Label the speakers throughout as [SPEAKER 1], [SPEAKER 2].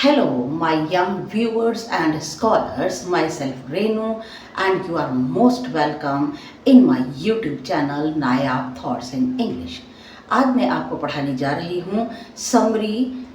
[SPEAKER 1] Hello, my young viewers and scholars, myself Renu, and you are most welcome in my YouTube channel Nayab Thoughts in English. आज मैं आपको पढ़ाने जा रही हूँ समरी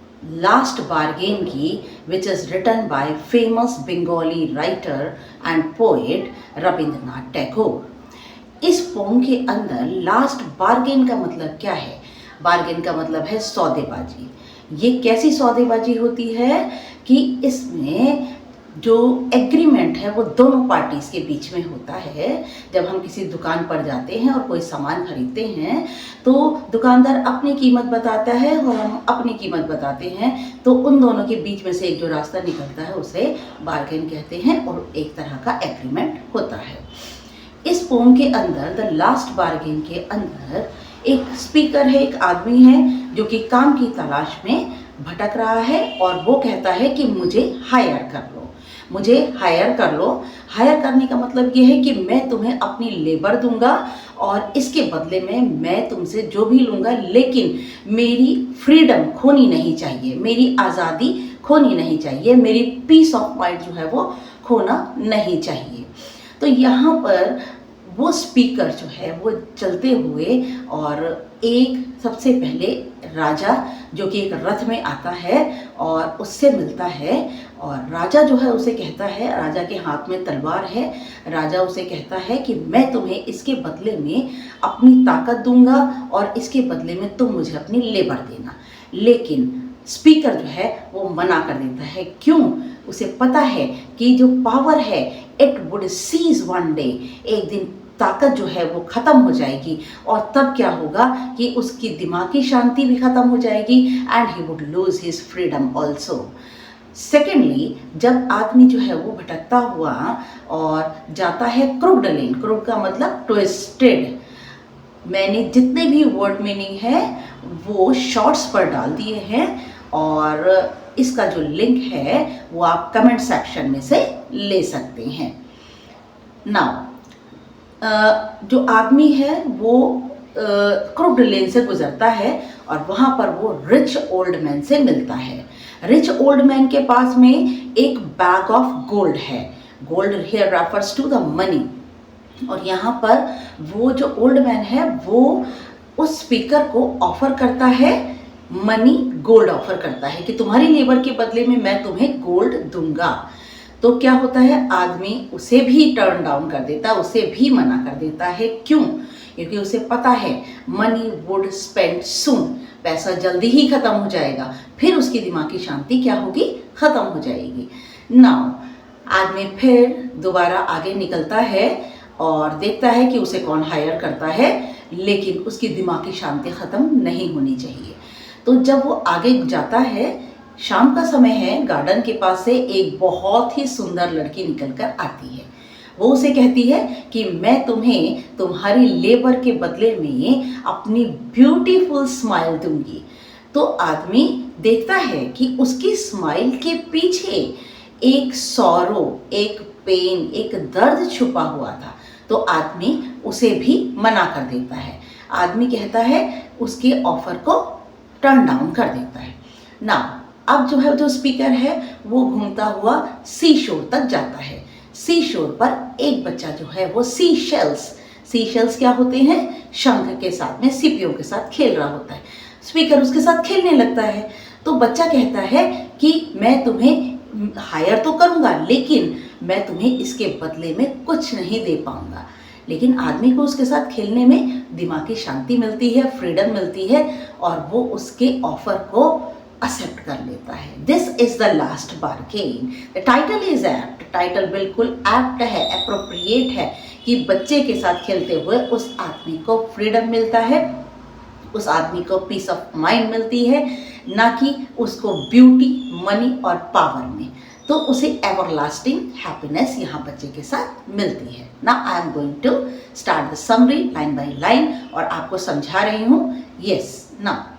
[SPEAKER 1] लास्ट बारगेन की, which is written by famous Bengali writer and poet Rabindranath Tagore. इस poem के अंदर लास्ट बारगेन का मतलब क्या है? बारगेन का मतलब है सौदेबाजी। ये कैसी सौदेबाजी होती है कि इसमें जो एग्रीमेंट है वो दोनों पार्टीज़ के बीच में होता है। जब हम किसी दुकान पर जाते हैं और कोई सामान खरीदते हैं तो दुकानदार अपनी कीमत बताता है और हम अपनी कीमत बताते हैं, तो उन दोनों के बीच में से एक जो रास्ता निकलता है उसे बार्गेन कहते हैं और एक तरह का एग्रीमेंट होता है। इस पोम के अंदर द लास्ट बार्गेन के अंदर एक स्पीकर है, एक आदमी है जो कि काम की तलाश में भटक रहा है और वो कहता है कि मुझे हायर कर लो, मुझे हायर कर लो। हायर करने का मतलब ये है कि मैं तुम्हें अपनी लेबर दूंगा और इसके बदले में मैं तुमसे जो भी लूँगा, लेकिन मेरी फ्रीडम खोनी नहीं चाहिए, मेरी आज़ादी खोनी नहीं चाहिए, मेरी पीस ऑफ माइंड जो है वो खोना नहीं चाहिए। तो यहाँ पर वो स्पीकर जो है वो चलते हुए और एक सबसे पहले राजा जो कि एक रथ में आता है और उससे मिलता है, और राजा जो है उसे कहता है, राजा के हाथ में तलवार है, राजा उसे कहता है कि मैं तुम्हें इसके बदले में अपनी ताकत दूंगा और इसके बदले में तुम मुझे अपनी लेबर देना। लेकिन स्पीकर जो है वो मना कर देता है। क्यों? उसे पता है कि जो पावर है it would cease one day, एक दिन ताकत जो है वो ख़त्म हो जाएगी और तब क्या होगा कि उसकी दिमागी शांति भी ख़त्म हो जाएगी and he would lose his freedom also. Secondly, जब आदमी जो है वो भटकता हुआ और जाता है क्रूड लेन, क्रूड का मतलब ट्विस्टेड, मैंने जितने भी वर्ड मीनिंग है वो शॉर्ट्स पर डाल दिए हैं और इसका जो लिंक है वो आप कमेंट सेक्शन में से ले सकते हैं। नाउ जो आदमी है वो क्रूड लेन से गुजरता है और वहाँ पर वो रिच ओल्ड मैन से मिलता है। रिच ओल्ड मैन के पास में एक बैग ऑफ गोल्ड है। Gold here refers to the money. और यहाँ पर वो जो ओल्ड मैन है वो उस स्पीकर को ऑफर करता है मनी, गोल्ड ऑफर करता है कि तुम्हारी लेबर के बदले में मैं तुम्हें गोल्ड दूंगा। तो क्या होता है, आदमी उसे भी टर्न डाउन कर देता है, उसे भी मना कर देता है। क्यों? क्योंकि उसे पता है मनी वुड स्पेंड सून, पैसा जल्दी ही ख़त्म हो जाएगा, फिर उसकी दिमागी शांति क्या होगी, ख़त्म हो जाएगी। नाउ आदमी फिर दोबारा आगे निकलता है और देखता है कि उसे कौन हायर करता है, लेकिन उसकी दिमागी शांति ख़त्म नहीं होनी चाहिए। तो जब वो आगे जाता है, शाम का समय है, गार्डन के पास से एक बहुत ही सुंदर लड़की निकलकर आती है। वो उसे कहती है कि मैं तुम्हें तुम्हारी लेबर के बदले में अपनी ब्यूटीफुल स्माइल दूंगी। तो आदमी देखता है कि उसकी स्माइल के पीछे एक सॉरो, एक पेन, एक दर्द छुपा हुआ था। तो आदमी उसे भी मना कर देता है। आदमी कहता है उसके ऑफर को टर्न डाउन कर देता है ना। अब जो है जो स्पीकर है वो घूमता हुआ सी शोर तक जाता है। सी शोर पर एक बच्चा जो है वो सी शेल्स क्या होते हैं, शंख के साथ में सीपियों के साथ खेल रहा होता है। स्पीकर उसके साथ खेलने लगता है। तो बच्चा कहता है कि मैं तुम्हें हायर तो करूँगा, लेकिन मैं तुम्हें इसके बदले में कुछ नहीं दे पाऊँगा। लेकिन आदमी को उसके साथ खेलने में दिमागी शांति मिलती है, फ्रीडम मिलती है और वो उसके ऑफर को एक्सेप्ट कर लेता है। This is the last bargain. The title is apt. Title बिल्कुल एप्ट है, एप्रोप्रिएट है कि बच्चे के साथ खेलते हुए उस आदमी को फ्रीडम मिलता है, उस आदमी को पीस ऑफ माइंड मिलती है, ना कि उसको ब्यूटी, मनी और पावर में। तो उसे एवरलास्टिंग हैप्पीनेस यहाँ बच्चे के साथ मिलती है। Now I am going to start the summary line by line और आपको समझा रही हूँ। Yes, now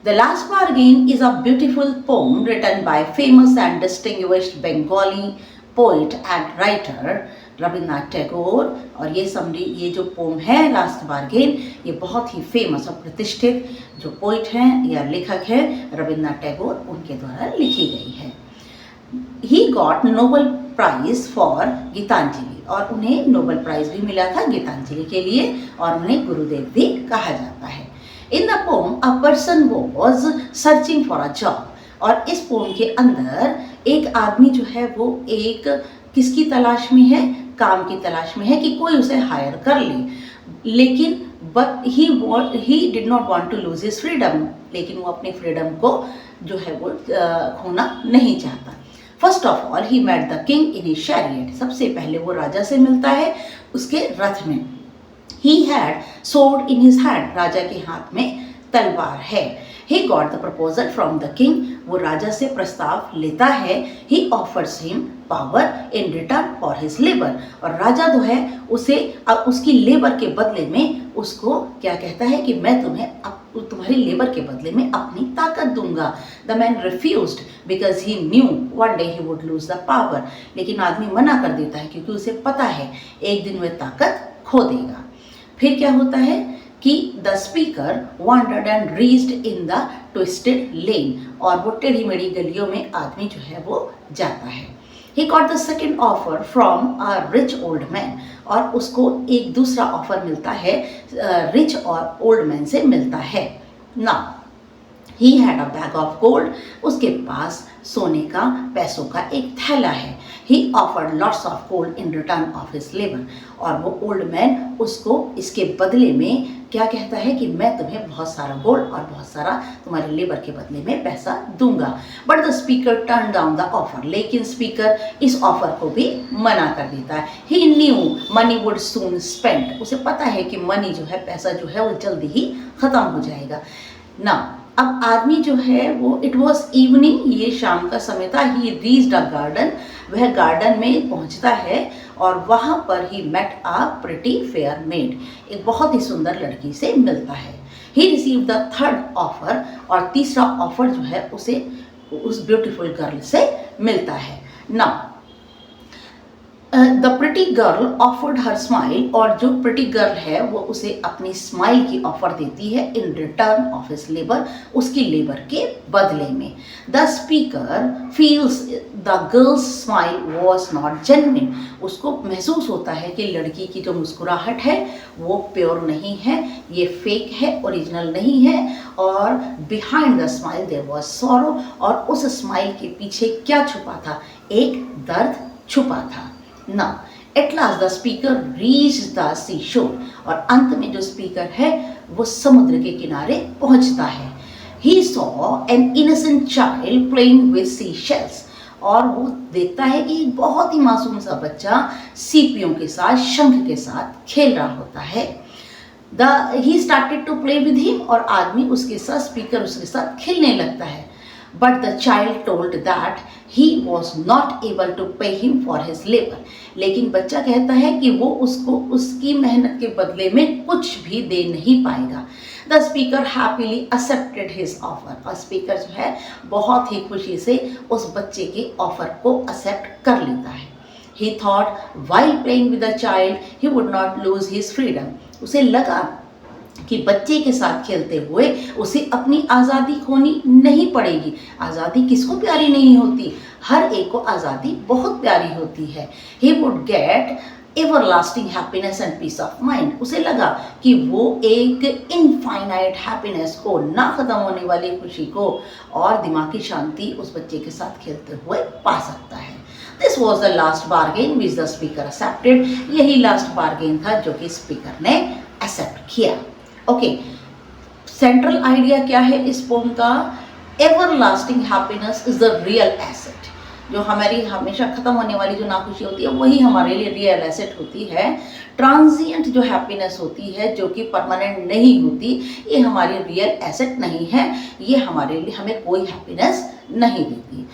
[SPEAKER 1] The Last Bargain is a beautiful poem written by famous and distinguished Bengali poet and writer Rabindranath Tagore. और ये समरी, ये जो पोम है लास्ट बार्गेन, ये बहुत ही फेमस और प्रतिष्ठित जो पोइट हैं या लेखक है रविन्द्रनाथ टैगोर, उनके द्वारा लिखी गई है। He got Nobel prize for Gitanjali, और उन्हें नोबेल प्राइज भी मिला था गीतांजलि के लिए, और उन्हें गुरुदेव भी कहा जाता है। In the pome a person was searching for a job, और इस पोम के अंदर एक आदमी जो है वो एक किसकी तलाश में है, काम की तलाश में है कि कोई उसे हायर कर ले, लेकिन but he did not want to lose his freedom, लेकिन वो अपनी फ्रीडम को जो है वो खोना नहीं चाहता। First of all he met the king in his chariot, सबसे पहले वो राजा से मिलता है उसके रथ में। He had sword in his hand, राजा के हाथ में तलवार है। He got the proposal from the king, वो राजा से प्रस्ताव लेता है। He offers him power in return for his labor, और राजा जो है उसे उसकी लेबर के बदले में उसको क्या कहता है कि मैं तुम्हारी लेबर के बदले में अपनी ताकत दूंगा। The man refused because he knew one day he would lose the power, लेकिन आदमी मना कर देता है क्योंकि उसे पता है एक दिन वह ताकत खो देगा। फिर क्या होता है कि the speaker wandered and reached in the twisted lane, और वो टेढ़ी मेढ़ी गलियों में आदमी जो है वो जाता है। He got the second offer from a rich old man, और उसको एक दूसरा ऑफर मिलता है रिच और ओल्ड मैन से मिलता है। Now he had a bag of gold, उसके पास सोने का पैसों का एक थैला है। He offered lots of gold in return of his labor, और वो ओल्ड मैन उसको इसके बदले में क्या कहता है कि मैं तुम्हें बहुत सारा गोल्ड और बहुत सारा तुम्हारे लेबर के बदले में पैसा दूंगा। But the speaker turn down the offer, लेकिन स्पीकर इस ऑफर को भी मना कर देता है। He knew money would soon spend, उसे पता है कि मनी जो है, पैसा जो है वो जल्दी ही खत्म हो जाएगा ना। अब आदमी जो है वो, इट वॉज इवनिंग, ये शाम का समय था। ही रीच्ड अ गार्डन, वह गार्डन में पहुंचता है और वहाँ पर he met a pretty fair maid, एक बहुत ही सुंदर लड़की से मिलता है। He receive the third offer, और तीसरा ऑफर जो है उसे उस ब्यूटीफुल गर्ल से मिलता है। Now the pretty girl offered her smile, और जो प्रिटी गर्ल है वो उसे अपनी स्माइल की ऑफर देती है in return of his labour, उसकी लेबर के बदले में। The speaker feels the girls smile was not genuine, उसको महसूस होता है कि लड़की की जो मुस्कुराहट है वो प्योर नहीं है, ये फेक है, ओरिजिनल नहीं है, और behind the smile there was sorrow, और उस स्माइल के पीछे क्या छुपा था, एक दर्द छुपा था। Now, at last the speaker reached the seashore, और अंत में जो स्पीकर है वो समुद्र के किनारे पहुंचता है। He saw an innocent child playing with seashells, और वो देखता है कि एक बहुत ही मासूम सा बच्चा सीपियों के साथ, शंख के साथ खेल रहा होता है। He started to play with him, और आदमी उसके साथ, स्पीकर उसके साथ खेलने लगता है। But the child told that he was not able to pay him for his labor, लेकिन बच्चा कहता है कि वो उसको उसकी मेहनत के बदले में कुछ भी दे नहीं पाएगा। The speaker happily accepted his offer, और स्पीकर जो है बहुत ही खुशी से उस बच्चे के ऑफर को एक्सेप्ट कर लेता है। He thought while playing with the child he would not lose his freedom, उसे लगा कि बच्चे के साथ खेलते हुए उसे अपनी आज़ादी खोनी नहीं पड़ेगी। आज़ादी किसको प्यारी नहीं होती, हर एक को आज़ादी बहुत प्यारी होती है। He would get everlasting happiness and peace of mind, उसे लगा कि वो एक इनफाइनाइट हैप्पीनेस को, ना ख़त्म होने वाली खुशी को और दिमागी शांति उस बच्चे के साथ खेलते हुए पा सकता है। This was the last bargain which the speaker accepted, यही लास्ट बार्गेन था जो कि स्पीकर ने एक्सेप्ट किया। ओके, सेंट्रल आइडिया क्या है इस पोम का, everlasting happiness is the real asset, जो हमारी हमेशा खत्म होने वाली जो नाखुशी होती है वही हमारे लिए रियल एसेट होती है। ट्रांजिएंट जो हैप्पीनेस होती है, जो कि परमानेंट नहीं होती, ये हमारी रियल एसेट नहीं है, ये हमारे लिए, हमें कोई हैप्पीनेस नहीं देती।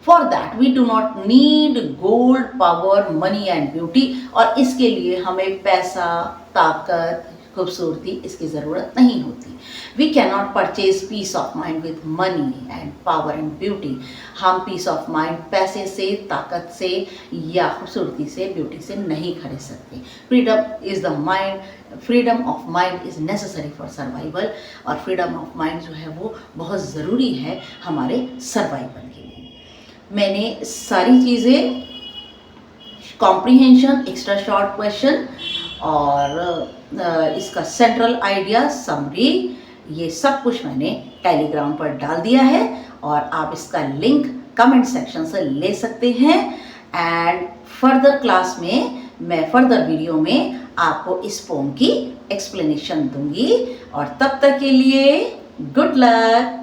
[SPEAKER 1] For that we do not need gold, power, money and beauty, और इसके लिए हमें पैसा, ताकत, खूबसूरती इसकी ज़रूरत नहीं होती। We can not purchase peace of mind with money and power and beauty. हम पीस ऑफ माइंड पैसे से, ताकत से या खूबसूरती से, ब्यूटी से नहीं खरीद सकते। Freedom is the mind, freedom of mind is necessary for survival. और फ्रीडम ऑफ माइंड जो है वो बहुत ज़रूरी है हमारे सर्वाइवल के लिए। मैंने सारी चीज़ें, कॉम्प्रीहेंशन, एक्स्ट्रा शॉर्ट क्वेश्चन और इसका सेंट्रल आइडिया, समरी, ये सब कुछ मैंने टेलीग्राम पर डाल दिया है और आप इसका लिंक कमेंट सेक्शन से ले सकते हैं। एंड फर्दर क्लास में मैं फर्दर वीडियो में आपको इस पोम की एक्सप्लेनेशन दूंगी। और तब तक के लिए गुड लक।